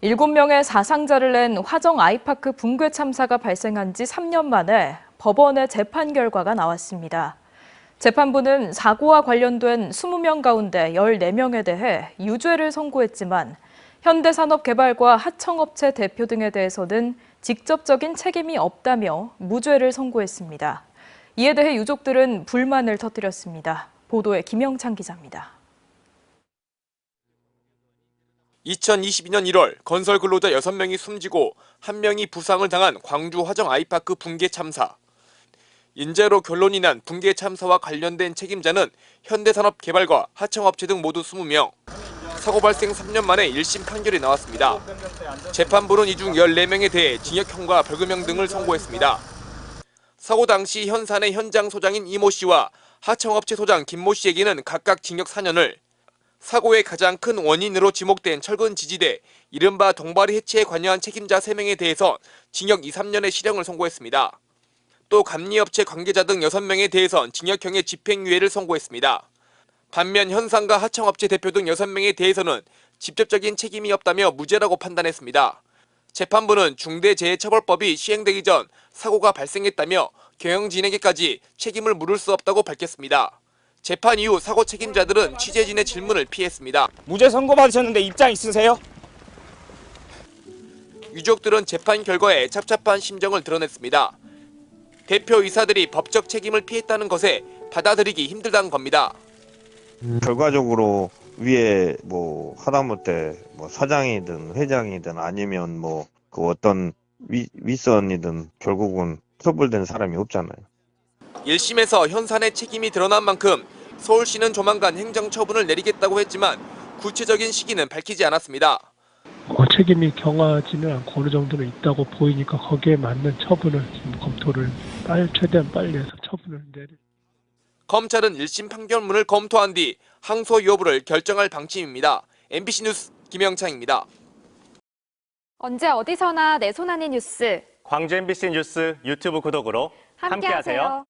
7명의 사상자를 낸 화정 아이파크 붕괴 참사가 발생한 지 3년 만에 법원의 재판 결과가 나왔습니다. 재판부는 사고와 관련된 20명 가운데 14명에 대해 유죄를 선고했지만 현대산업개발과 하청업체 대표 등에 대해서는 직접적인 책임이 없다며 무죄를 선고했습니다. 이에 대해 유족들은 불만을 터뜨렸습니다. 보도에 김영찬 기자입니다. 2022년 1월 건설 근로자 6명이 숨지고 1명이 부상을 당한 광주 화정 아이파크 붕괴 참사. 인재로 결론이 난 붕괴 참사와 관련된 책임자는 현대산업개발과 하청업체 등 모두 20명. 사고 발생 3년 만에 1심 판결이 나왔습니다. 재판부는 이 중 14명에 대해 징역형과 벌금형 등을 선고했습니다. 사고 당시 현산의 현장 소장인 이모 씨와 하청업체 소장 김모 씨에게는 각각 징역 4년을, 사고의 가장 큰 원인으로 지목된 철근 지지대, 이른바 동바리 해체에 관여한 책임자 3명에 대해서 징역 2, 3년의 실형을 선고했습니다. 또 감리업체 관계자 등 6명에 대해선 징역형의 집행유예를 선고했습니다. 반면 현상과 하청업체 대표 등 6명에 대해서는 직접적인 책임이 없다며 무죄라고 판단했습니다. 재판부는 중대재해처벌법이 시행되기 전 사고가 발생했다며 경영 진행에까지 책임을 물을 수 없다고 밝혔습니다. 재판 이후 사고 책임자들은 취재진의 질문을 피했습니다. 무죄 선고받으셨는데 입장 있으세요? 유족들은 재판 결과에 찹찹한 심정을 드러냈습니다. 대표 이사들이 법적 책임을 피했다는 것에 받아들이기 힘들다는 겁니다. 결과적으로 위에 하다못해 사장이든 회장이든 아니면 그 어떤 윗선이든 결국은 처벌된 사람이 없잖아요. 1심에서 현산의 책임이 드러난 만큼 서울시는 조만간 행정처분을 내리겠다고 했지만 구체적인 시기는 밝히지 않았습니다. 책임이 경하지는 않고 어느 정도는 있다고 보이니까 거기에 맞는 처분을 지금 검토를 최대한 빨리 해서 처분을 내릴. 검찰은 1심 판결문을 검토한 뒤 항소 여부를 결정할 방침입니다. MBC 뉴스 김영창입니다. 언제 어디서나 내 손 안의 뉴스. 광주 MBC 뉴스 유튜브 구독으로 함께하세요.